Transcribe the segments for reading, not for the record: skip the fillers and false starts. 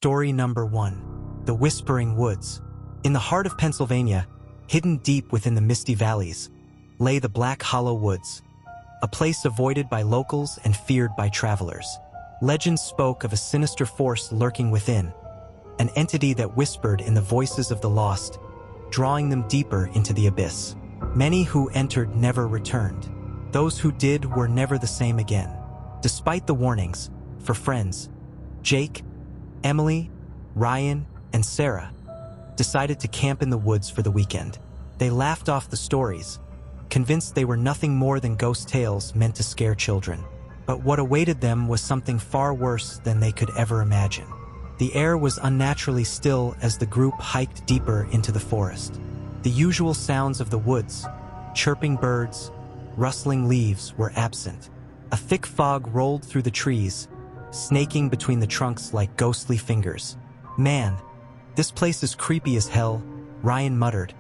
Story number 1. The Whispering Woods. In the heart of Pennsylvania, hidden deep within the misty valleys, lay the Black Hollow Woods, a place avoided by locals and feared by travelers. Legends spoke of a sinister force lurking within, an entity that whispered in the voices of the lost, drawing them deeper into the abyss. Many who entered never returned. Those who did were never the same again. Despite the warnings, for friends, Jake, Emily, Ryan, and Sarah decided to camp in the woods for the weekend. They laughed off the stories, convinced they were nothing more than ghost tales meant to scare children. But what awaited them was something far worse than they could ever imagine. The air was unnaturally still as the group hiked deeper into the forest. The usual sounds of the woods, chirping birds, rustling leaves, were absent. A thick fog rolled through the trees, snaking between the trunks like ghostly fingers. "Man, this place is creepy as hell," Ryan muttered,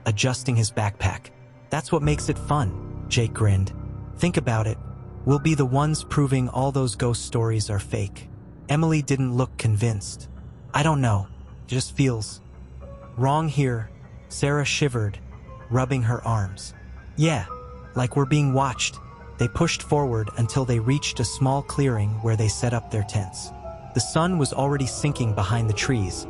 adjusting his backpack. "That's what makes it fun," Jake grinned. "Think about it. We'll be the ones proving all those ghost stories are fake." Emily didn't look convinced. "I don't know. It just feels wrong here." Sarah shivered, rubbing her arms. "Yeah, like we're being watched." They pushed forward until they reached a small clearing where they set up their tents. The sun was already sinking behind the trees,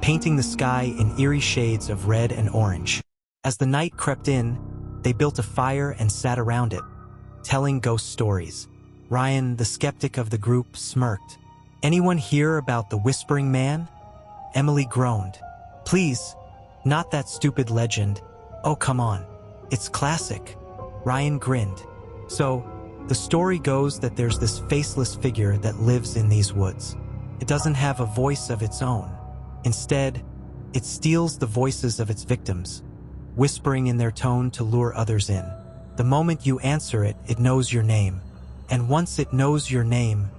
painting the sky in eerie shades of red and orange. As the night crept in, they built a fire and sat around it, telling ghost stories. Ryan, the skeptic of the group, smirked. "Anyone hear about the Whispering Man?" Emily groaned. "Please, not that stupid legend. Oh, come on. It's classic." Ryan grinned. "So, the story goes that there's this faceless figure that lives in these woods. It doesn't have a voice of its own. Instead, it steals the voices of its victims, whispering in their tone to lure others in. The moment you answer it, it knows your name. And once it knows your name,"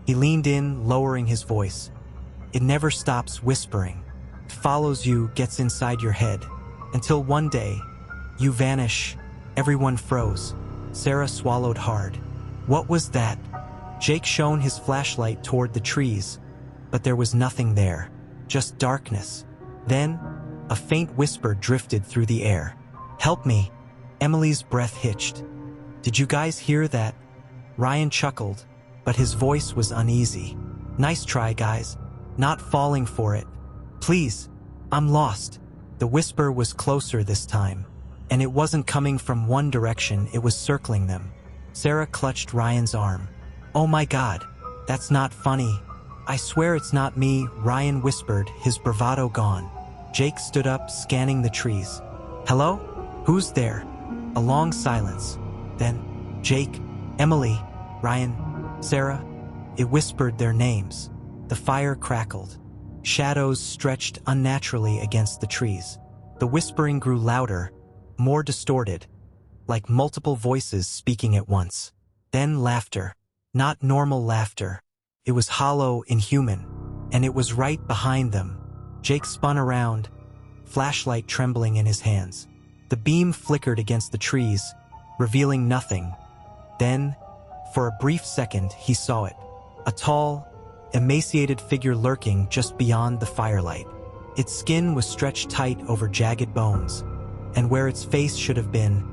he leaned in, lowering his voice, "it never stops whispering. It follows you, gets inside your head, until one day, you vanish." Everyone froze. Sarah swallowed hard. "What was that?" Jake shone his flashlight toward the trees, but there was nothing there, just darkness. Then, a faint whisper drifted through the air. "Help me." Emily's breath hitched. "Did you guys hear that?" Ryan chuckled, but his voice was uneasy. "Nice try, guys. Not falling for it. Please, I'm lost." The whisper was closer this time, and it wasn't coming from one direction, it was circling them. Sarah clutched Ryan's arm. "Oh my God, that's not funny." "I swear it's not me," Ryan whispered, his bravado gone. Jake stood up, scanning the trees. "Hello? Who's there?" A long silence. Then, "Jake, Emily, Ryan, Sarah." It whispered their names. The fire crackled. Shadows stretched unnaturally against the trees. The whispering grew louder, more distorted, like multiple voices speaking at once. Then laughter. Not normal laughter. It was hollow, inhuman, and it was right behind them. Jake spun around, flashlight trembling in his hands. The beam flickered against the trees, revealing nothing. Then, for a brief second, he saw it. A tall, emaciated figure lurking just beyond the firelight. Its skin was stretched tight over jagged bones, and where its face should have been,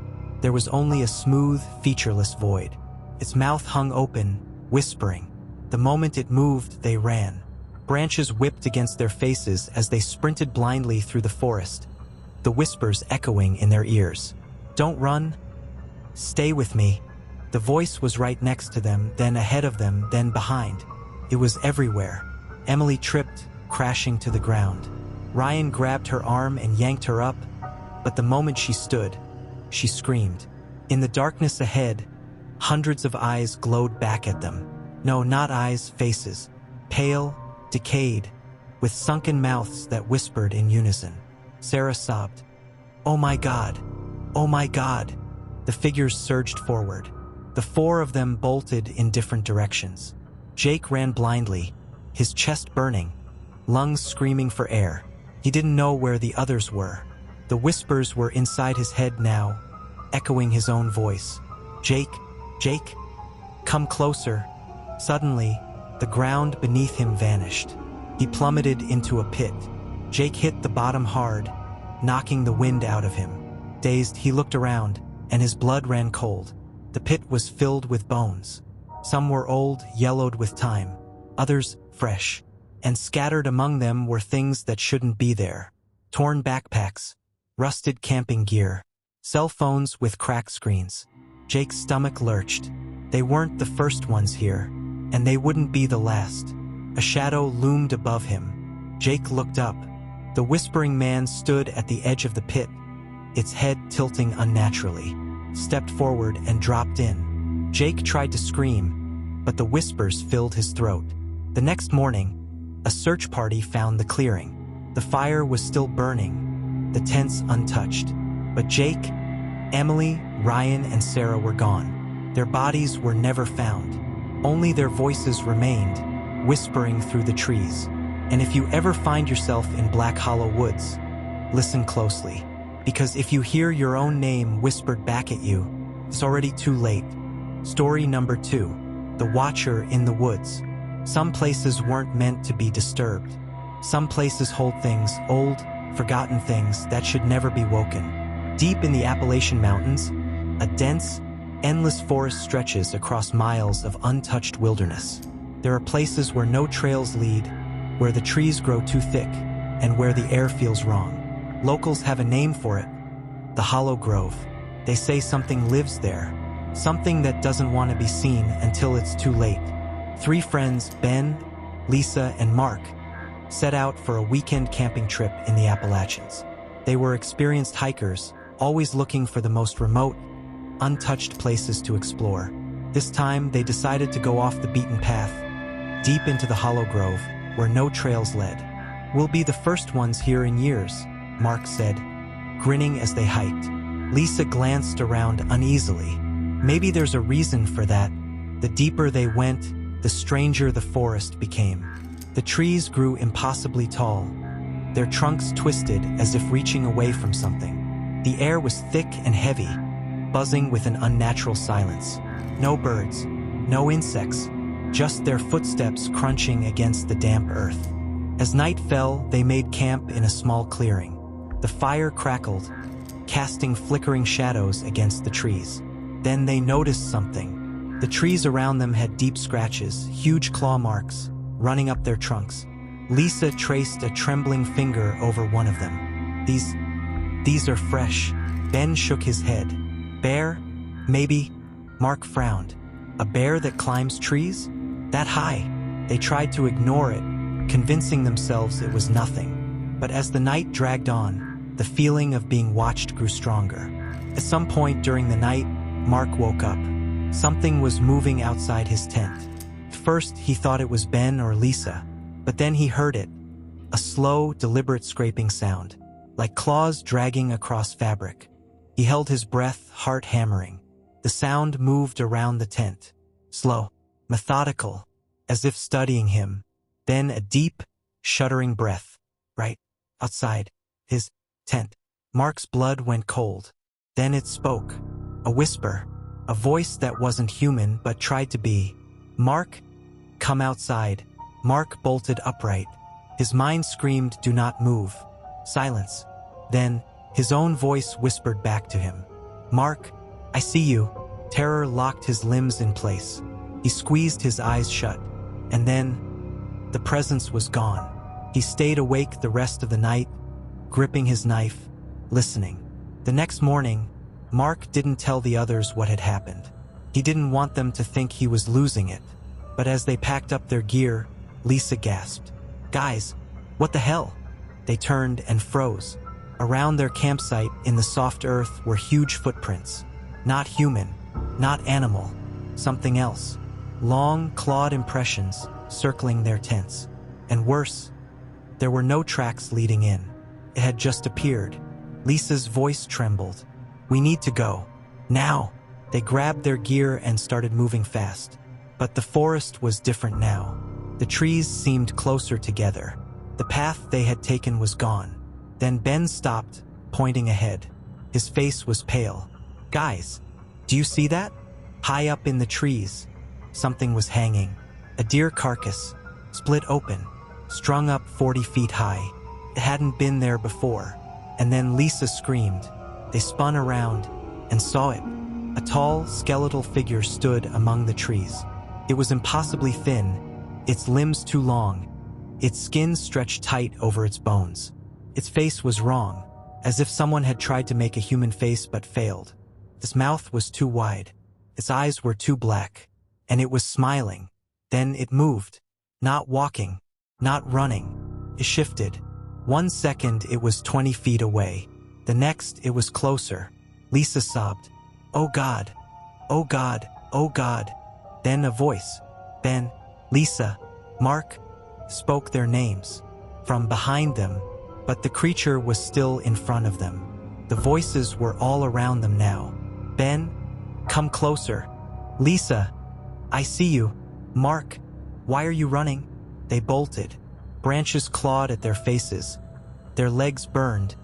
there was only a smooth, featureless void. Its mouth hung open, whispering. The moment it moved, they ran. Branches whipped against their faces as they sprinted blindly through the forest, the whispers echoing in their ears. "Don't run. Stay with me." The voice was right next to them, then ahead of them, then behind. It was everywhere. Emily tripped, crashing to the ground. Ryan grabbed her arm and yanked her up, but the moment she stood, she screamed. In the darkness ahead, hundreds of eyes glowed back at them. No, not eyes, faces. Pale, decayed, with sunken mouths that whispered in unison. Sarah sobbed. "Oh my God! Oh my God!" The figures surged forward. The four of them bolted in different directions. Jake ran blindly, his chest burning, lungs screaming for air. He didn't know where the others were. The whispers were inside his head now, echoing his own voice. "Jake, Jake, come closer." Suddenly, the ground beneath him vanished. He plummeted into a pit. Jake hit the bottom hard, knocking the wind out of him. Dazed, he looked around, and his blood ran cold. The pit was filled with bones. Some were old, yellowed with time, others fresh, and scattered among them were things that shouldn't be there. Torn backpacks, rusted camping gear, cell phones with cracked screens. Jake's stomach lurched. They weren't the first ones here, and they wouldn't be the last. A shadow loomed above him. Jake looked up. The whispering man stood at the edge of the pit, its head tilting unnaturally, stepped forward and dropped in. Jake tried to scream, but the whispers filled his throat. The next morning, a search party found the clearing. The fire was still burning, the tents untouched. But Jake, Emily, Ryan, and Sarah were gone. Their bodies were never found. Only their voices remained, whispering through the trees. And if you ever find yourself in Black Hollow Woods, listen closely. Because if you hear your own name whispered back at you, it's already too late. Story number 2. The Watcher in the Woods. Some places weren't meant to be disturbed. Some places hold things, old, forgotten things that should never be woken. Deep in the Appalachian Mountains, a dense, endless forest stretches across miles of untouched wilderness. There are places where no trails lead, where the trees grow too thick, and where the air feels wrong. Locals have a name for it, the Hollow Grove. They say something lives there, something that doesn't want to be seen until it's too late. 3 friends, Ben, Lisa, and Mark, set out for a weekend camping trip in the Appalachians. They were experienced hikers, always looking for the most remote, untouched places to explore. This time, they decided to go off the beaten path, deep into the Hollow Grove, where no trails led. "We'll be the first ones here in years," Mark said, grinning as they hiked. Lisa glanced around uneasily. Maybe there's a reason for that. The deeper they went, the stranger the forest became. The trees grew impossibly tall, their trunks twisted as if reaching away from something. The air was thick and heavy, buzzing with an unnatural silence. No birds, no insects, just their footsteps crunching against the damp earth. As night fell, they made camp in a small clearing. The fire crackled, casting flickering shadows against the trees. Then they noticed something. The trees around them had deep scratches, huge claw marks, running up their trunks. Lisa traced a trembling finger over one of them. These are fresh. Ben shook his head. Bear? Maybe? Mark frowned. A bear that climbs trees? That high? They tried to ignore it, convincing themselves it was nothing. But as the night dragged on, the feeling of being watched grew stronger. At some point during the night, Mark woke up. Something was moving outside his tent. At first, he thought it was Ben or Lisa, but then he heard it. A slow, deliberate scraping sound, like claws dragging across fabric. He held his breath, heart hammering. The sound moved around the tent, slow, methodical, as if studying him. Then a deep, shuddering breath, right outside his tent. Mark's blood went cold. Then it spoke. A whisper, a voice that wasn't human but tried to be. "Mark, come outside." Mark bolted upright. His mind screamed, "Do not move." Silence. Then, his own voice whispered back to him. "Mark, I see you." Terror locked his limbs in place. He squeezed his eyes shut. And then, the presence was gone. He stayed awake the rest of the night, gripping his knife, listening. The next morning, Mark didn't tell the others what had happened. He didn't want them to think he was losing it. But as they packed up their gear, Lisa gasped. "Guys, what the hell?" They turned and froze. Around their campsite in the soft earth were huge footprints. Not human, not animal, something else. Long, clawed impressions circling their tents. And worse, there were no tracks leading in. It had just appeared. Lisa's voice trembled. "We need to go. Now." They grabbed their gear and started moving fast. But the forest was different now. The trees seemed closer together. The path they had taken was gone. Then Ben stopped, pointing ahead. His face was pale. "Guys, do you see that? High up in the trees, something was hanging. A deer carcass, split open, strung up 40 feet high. It hadn't been there before. And then Lisa screamed. They spun around and saw it. A tall, skeletal figure stood among the trees. It was impossibly thin, its limbs too long, its skin stretched tight over its bones. Its face was wrong, as if someone had tried to make a human face but failed. Its mouth was too wide, its eyes were too black, and it was smiling. Then it moved, not walking, not running. It shifted. 1 second it was 20 feet away. The next it was closer. Lisa sobbed, "Oh God, oh God, oh God." Then a voice, Ben, Lisa, Mark, spoke their names from behind them, but the creature was still in front of them. The voices were all around them now. Ben, come closer. Lisa, I see you. Mark, why are you running? They bolted. Branches clawed at their faces. Their legs burned,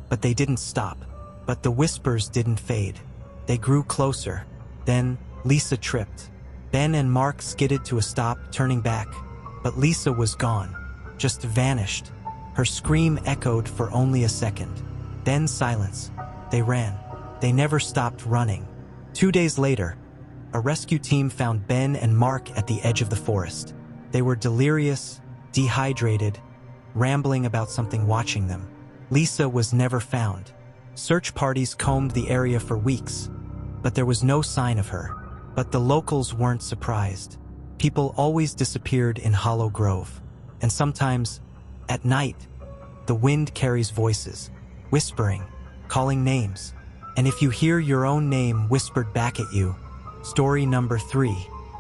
but they didn't stop. But the whispers didn't fade. They grew closer. Then Lisa tripped. Ben and Mark skidded to a stop, turning back. But Lisa was gone, just vanished. Her scream echoed for only a second. Then silence. They ran. They never stopped running. 2 days later, a rescue team found Ben and Mark at the edge of the forest. They were delirious, dehydrated, rambling about something watching them. Lisa was never found. Search parties combed the area for weeks, but there was no sign of her. But the locals weren't surprised. People always disappeared in Hollow Grove. And sometimes, at night, the wind carries voices, whispering, calling names. And if you hear your own name whispered back at you, story number 3,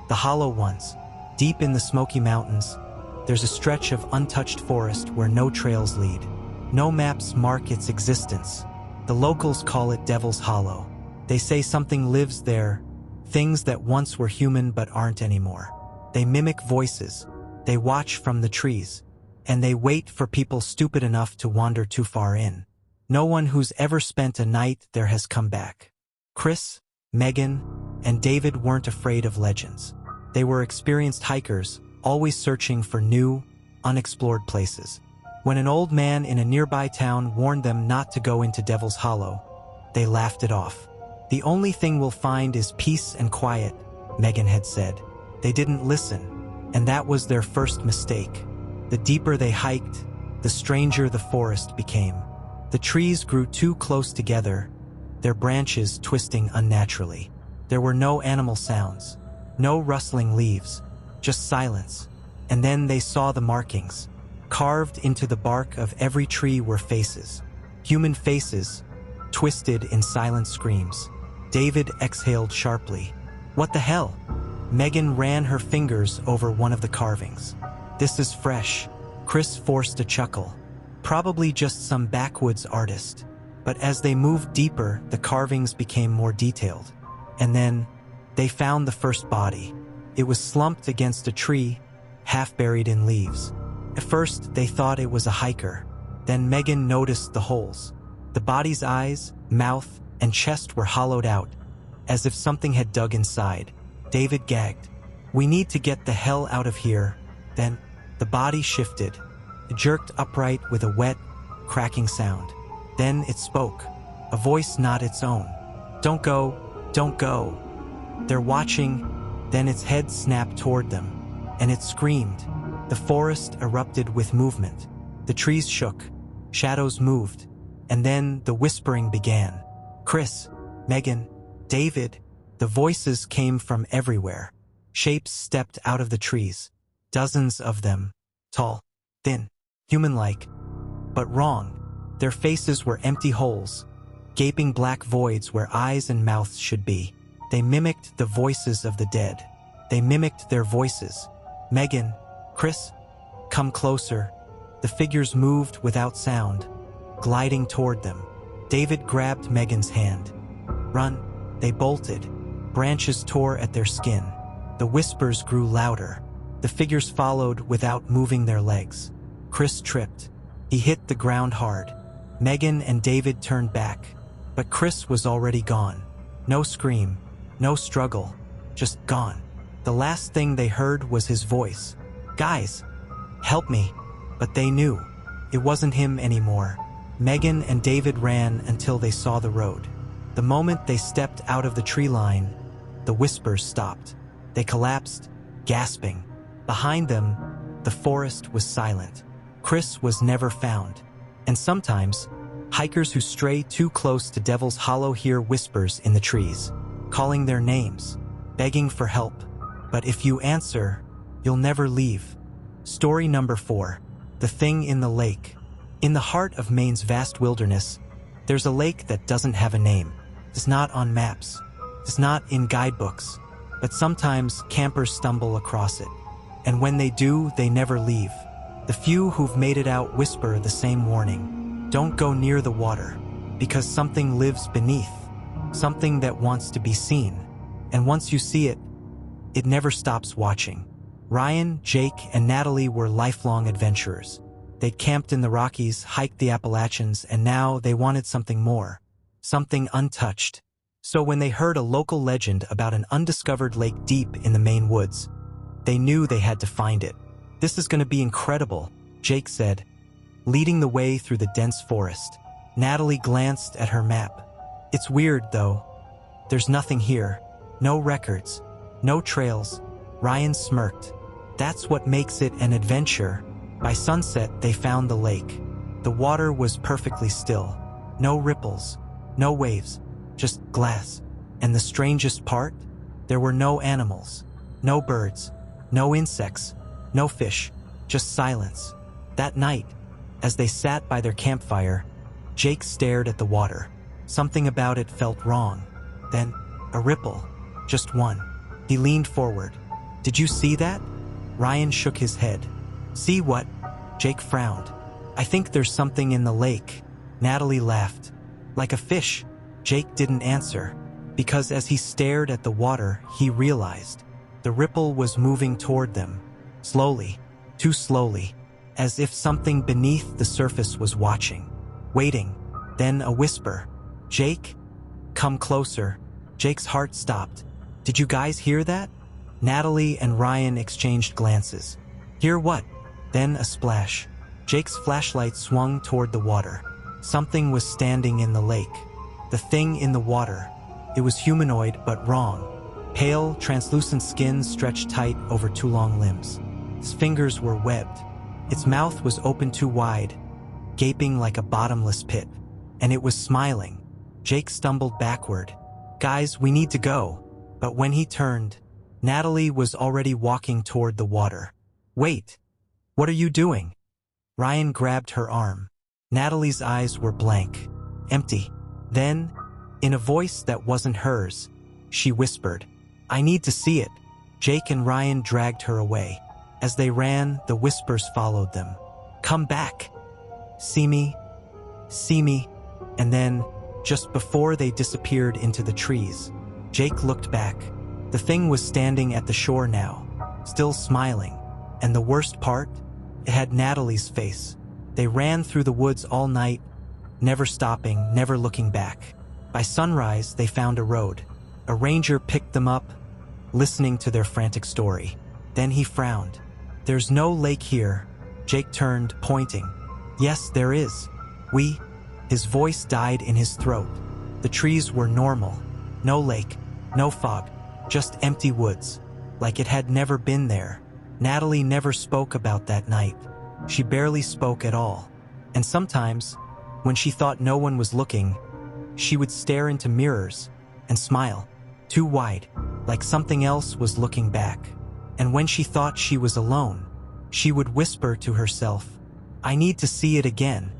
The Hollow Ones. Deep in the Smoky Mountains, there's a stretch of untouched forest where no trails lead. No maps mark its existence. The locals call it Devil's Hollow. They say something lives there, things that once were human but aren't anymore. They mimic voices, they watch from the trees, and they wait for people stupid enough to wander too far in. No one who's ever spent a night there has come back. Chris, Megan, and David weren't afraid of legends. They were experienced hikers, always searching for new, unexplored places. When an old man in a nearby town warned them not to go into Devil's Hollow, they laughed it off. The only thing we'll find is peace and quiet, Megan had said. They didn't listen, and that was their first mistake. The deeper they hiked, the stranger the forest became. The trees grew too close together, their branches twisting unnaturally. There were no animal sounds, no rustling leaves, just silence. And then they saw the markings. Carved into the bark of every tree were faces. Human faces, twisted in silent screams. David exhaled sharply. What the hell? Megan ran her fingers over one of the carvings. This is fresh. Chris forced a chuckle. Probably just some backwoods artist. But as they moved deeper, the carvings became more detailed. And then, they found the first body. It was slumped against a tree, half buried in leaves. At first, they thought it was a hiker. Then Megan noticed the holes. The body's eyes, mouth, and chest were hollowed out, as if something had dug inside. David gagged. We need to get the hell out of here. Then, the body shifted. It jerked upright with a wet, cracking sound. Then it spoke, a voice not its own. Don't go, don't go. They're watching. Then its head snapped toward them, and it screamed. The forest erupted with movement. The trees shook, shadows moved, and then the whispering began. Chris, Megan, David, the voices came from everywhere. Shapes stepped out of the trees, dozens of them, tall, thin, human-like, but wrong. Their faces were empty holes, gaping black voids where eyes and mouths should be. They mimicked the voices of the dead. They mimicked their voices. Megan, Chris, come closer. The figures moved without sound, gliding toward them. David grabbed Megan's hand. Run, they bolted. Branches tore at their skin. The whispers grew louder. The figures followed without moving their legs. Chris tripped. He hit the ground hard. Megan and David turned back, but Chris was already gone. No scream, no struggle, just gone. The last thing they heard was his voice. Guys, help me. But they knew. It wasn't him anymore. Megan and David ran until they saw the road. The moment they stepped out of the tree line, the whispers stopped. They collapsed, gasping. Behind them, the forest was silent. Chris was never found. And sometimes, hikers who stray too close to Devil's Hollow hear whispers in the trees, calling their names, begging for help. But if you answer, you'll never leave. Story number 4. The Thing in the Lake. In the heart of Maine's vast wilderness, there's a lake that doesn't have a name. It's not on maps. It's not in guidebooks. But sometimes campers stumble across it. And when they do, they never leave. The few who've made it out whisper the same warning. Don't go near the water, because something lives beneath. Something that wants to be seen. And once you see it, it never stops watching. Ryan, Jake, and Natalie were lifelong adventurers. They'd camped in the Rockies, hiked the Appalachians, and now they wanted something more. Something untouched. So when they heard a local legend about an undiscovered lake deep in the Maine woods, they knew they had to find it. "This is going to be incredible," Jake said, leading the way through the dense forest. Natalie glanced at her map. "It's weird, though. There's nothing here. No records. No trails." Ryan smirked. "That's what makes it an adventure." By sunset, they found the lake. The water was perfectly still. No ripples. No waves. Just glass. And the strangest part? There were no animals. No birds. No insects. No fish. Just silence. That night, as they sat by their campfire, Jake stared at the water. Something about it felt wrong. Then, a ripple. Just one. He leaned forward. "Did you see that?" Ryan shook his head. "See what?" Jake frowned. "I think there's something in the lake." Natalie laughed. "Like a fish?" Jake didn't answer, because as he stared at the water, he realized the ripple was moving toward them. Slowly, too slowly, as if something beneath the surface was watching, waiting. Then a whisper. "Jake, come closer." Jake's heart stopped. "Did you guys hear that?" Natalie and Ryan exchanged glances. "Hear what?" Then a splash. Jake's flashlight swung toward the water. Something was standing in the lake. The thing in the water. It was humanoid, but wrong. Pale, translucent skin stretched tight over two long limbs. Its fingers were webbed. Its mouth was open too wide, gaping like a bottomless pit. And it was smiling. Jake stumbled backward. "Guys, we need to go." But when he turned, Natalie was already walking toward the water. "Wait. What are you doing?" Ryan grabbed her arm. Natalie's eyes were blank, empty. Then, in a voice that wasn't hers, she whispered, "I need to see it." Jake and Ryan dragged her away. As they ran, the whispers followed them. "Come back. See me. See me." And then, just before they disappeared into the trees, Jake looked back. The thing was standing at the shore now, still smiling. And the worst part? It had Natalie's face. They ran through the woods all night, never stopping, never looking back. By sunrise, they found a road. A ranger picked them up, listening to their frantic story. Then he frowned. "There's no lake here." Jake turned, pointing. "Yes, there is. His voice died in his throat. The trees were normal. No lake, no fog, just empty woods, like it had never been there. Natalie never spoke about that night. She barely spoke at all. And sometimes, when she thought no one was looking, she would stare into mirrors and smile, too wide, like something else was looking back. And when she thought she was alone, she would whisper to herself, "I need to see it again."